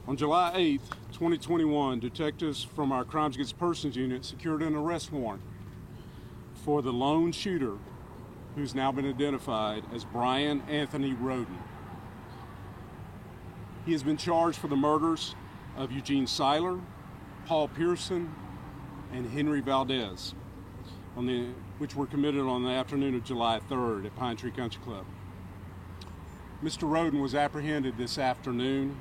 On July 8th, 2021, detectives from our Crimes Against Persons unit secured an arrest warrant for the lone shooter, who's now been identified as Brian Anthony Rhoden. He has been charged for the murders of Eugene Seiler, Paul Pearson, and Henry Valdez, which were committed on the afternoon of July 3rd at Pine Tree Country Club. Mr. Rhoden was apprehended this afternoon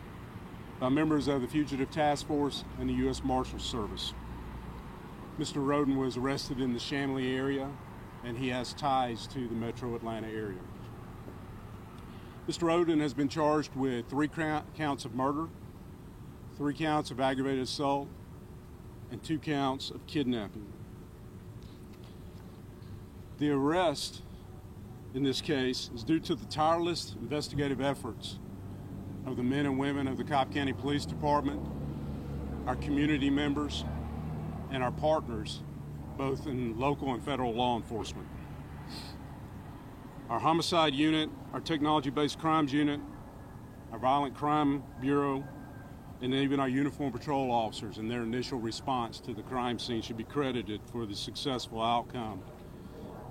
by members of the Fugitive Task Force and the U.S. Marshals Service. Mr. Rhoden was arrested in the Shamley area, and he has ties to the metro Atlanta area. Mr. Rhoden has been charged with 3 counts of murder, 3 counts of aggravated assault, and 2 counts of kidnapping. The arrest in this case is due to the tireless investigative efforts of the men and women of the Cobb County Police Department, our community members, and our partners, both in local and federal law enforcement. Our homicide unit, our technology-based crimes unit, our violent crime bureau, and even our uniformed patrol officers and their initial response to the crime scene should be credited for the successful outcome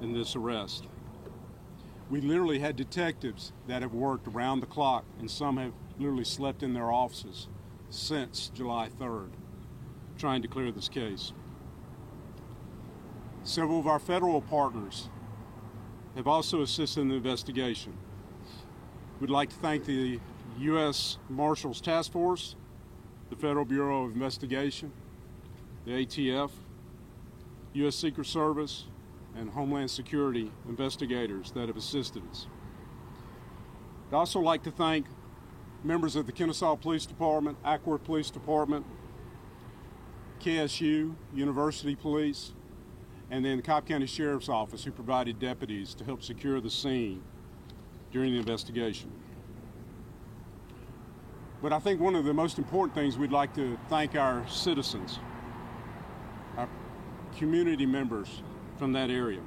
in this arrest. We literally had detectives that have worked around the clock, and some have literally slept in their offices since July 3rd, trying to clear this case. Several of our federal partners have also assisted in the investigation. We'd like to thank the U.S. Marshals Task Force, the Federal Bureau of Investigation, the ATF, U.S. Secret Service, and Homeland Security investigators that have assisted us. I'd also like to thank members of the Kennesaw Police Department, Acworth Police Department, KSU, University Police, and then the Cobb County Sheriff's Office, who provided deputies to help secure the scene during the investigation. But I think one of the most important things, we'd like to thank our citizens, our community members from that area.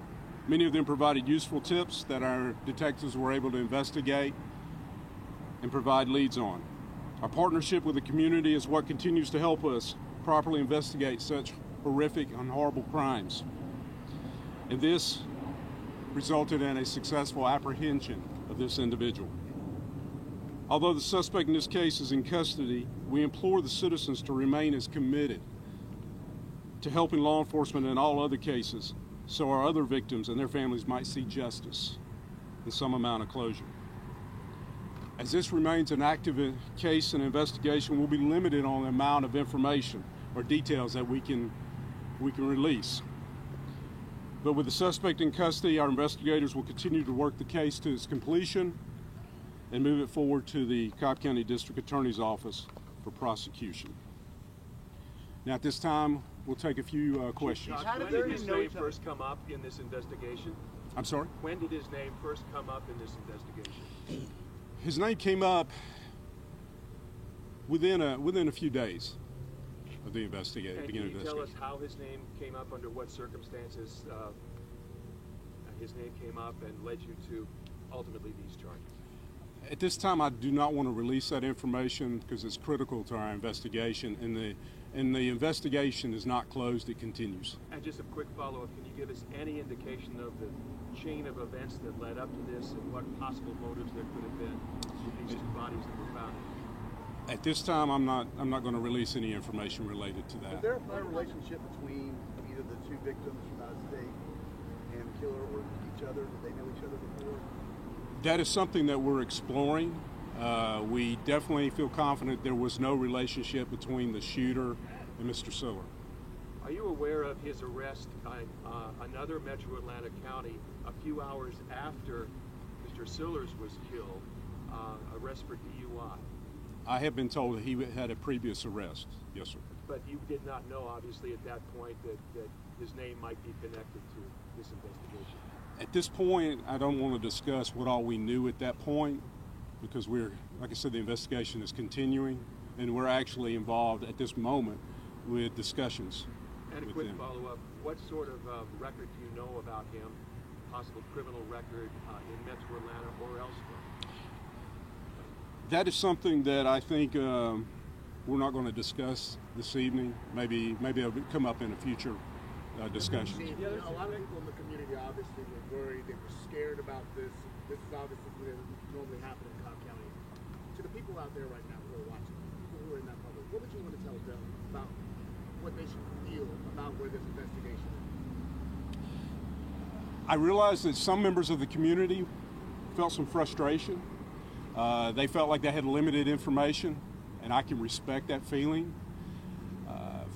Many of them provided useful tips that our detectives were able to investigate and provide leads on. Our partnership with the community is what continues to help us properly investigate such horrific and horrible crimes. And this resulted in a successful apprehension of this individual. Although the suspect in this case is in custody, we implore the citizens to remain as committed to helping law enforcement in all other cases, so our other victims and their families might see justice and some amount of closure. As this remains an active case and investigation, we'll be limited on the amount of information or details that we can release. But with the suspect in custody, our investigators will continue to work the case to its completion and move it forward to the Cobb County District Attorney's Office for prosecution. Now at this time, we'll take a few questions. When did his name first come up in this investigation? I'm sorry? When did his name first come up in this investigation? His name came up within a few days of the investigation. And can you tell us how his name came up, under what circumstances his name came up and led you to ultimately these charges? At this time, I do not want to release that information because it's critical to our investigation, and the investigation is not closed, it continues. And just a quick follow-up, can you give us any indication of the chain of events that led up to this and what possible motives there could have been with these 2 bodies that were found? At this time, I'm not going to release any information related to that. Is there a relationship between either the 2 victims from out of state and the killer or each other? Did they know each other before? That is something that we're exploring. We definitely feel confident there was no relationship between the shooter and Mr. Siller. Are you aware of his arrest by another Metro Atlanta County a few hours after Mr. Sillers was killed, arrest for DUI? I have been told that he had a previous arrest, yes sir. But you did not know, obviously, at that point that his name might be connected to this investigation? At this point, I don't want to discuss what all we knew at that point, because like I said, the investigation is continuing, and we're actually involved at this moment with discussions. And a quick follow-up, what sort of record do you know about him, possible criminal record in Metro Atlanta or elsewhere? That is something that I think we're not going to discuss this evening. Maybe it'll come up in a future discussion. See, a lot of people in the community obviously were worried. They were scared about this. This is obviously what doesn't normally happen in Cobb County. To the people out there right now who are watching, people who are in that public, what would you want to tell them about what they should feel about where this investigation is? I realize that some members of the community felt some frustration. They felt like they had limited information, and I can respect that feeling.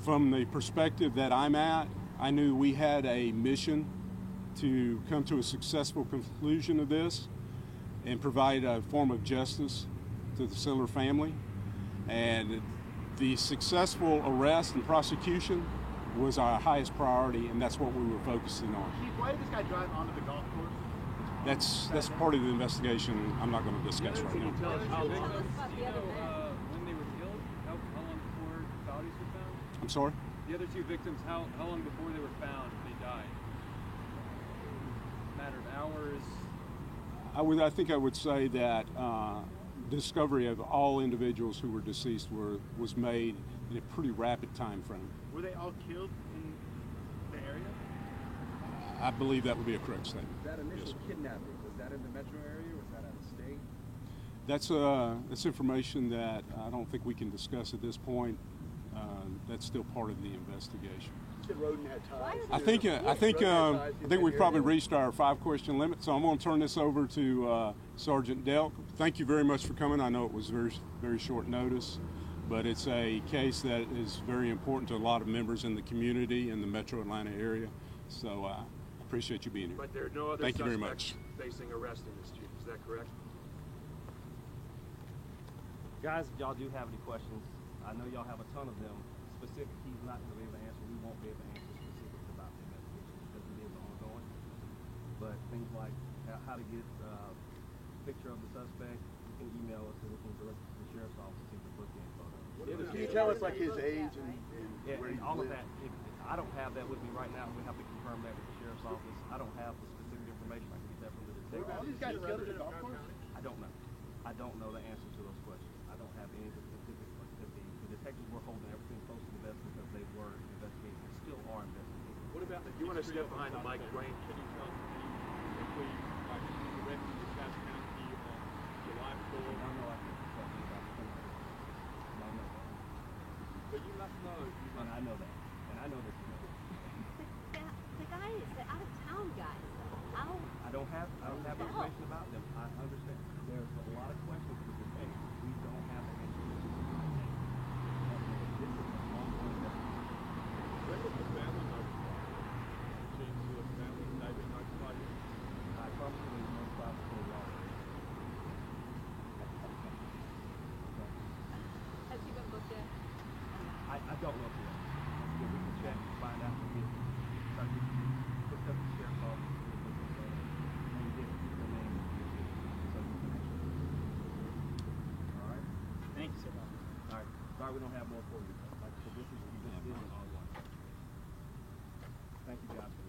From the perspective that I'm at, I knew we had a mission to come to a successful conclusion of this and provide a form of justice to the Siller family. And the successful arrest and prosecution was our highest priority, and that's what we were focusing on. Chief, why did this guy drive onto the golf course? That's part of the investigation I'm not going to discuss right now. Tell us how Tell us they about the other men. When they were killed, how long before bodies were found? I'm sorry? The other two victims, how long before they were found they died? Matter of hours? I think I would say that discovery of all individuals who were deceased was made in a pretty rapid time frame. Were they all killed in the area? I believe that would be a correct statement. That initial Yes. kidnapping, was that in the metro area or was that out of state? That's information that I don't think we can discuss at this point. That's still part of the investigation. You said Roden had ties. I think Roden had ties I in think that we've probably area. reached our 5-question limit, so I'm going to turn this over to Sergeant Delk. Thank you very much for coming. I know it was very short notice, but it's a case that is very important to a lot of members in the community in the Metro Atlanta area. So I appreciate you being here. But there are no other Thank you very suspects much. facing arrest in this, Chief. Is that correct? Guys, if y'all do have any questions, I know y'all have a ton of them. Specific, he's not going to be able to answer. We won't be able to answer specifics about the investigation because it is ongoing. But things like how to get a picture of the suspect, you can email us and we can direct to the sheriff's office to the book info. Can you tell us like his age and Yeah, where and he all of lived? that. I don't have that with me right now. We have to confirm that with the sheriff's office. I don't have the specific information. I can get that from the Were all detective. these guys killed at a golf course? I don't know. I don't know the answer to those questions. I don't have any of the specifics. Like the detectives were holding everything close to the vest because they were investigating and still are investigating. What about you want to step behind the mic, Dwayne? Can you tell me quickly, like, the rest of the Cass County July 4th? I know I can't tell you about the criminal. I know that. But you must know. And I know that. And I know that you know that. The guy is the out of town guy. How? I don't have information about them. I understand. There's a lot of questions with this case. We don't have the answers to this case. This is an ongoing investigation. When was the family notified? Chief Lewis family, David notified you? I promise you there's no spot for law. Has he been booked yet? I don't know if he has. Yeah, we can check and find out and get try to get hooked up to the sheriff's office and get the name of the so you can actually. All right. Thank you so much. All right. Sorry we don't have more for you. Like I said, this is an ongoing. Thank you guys for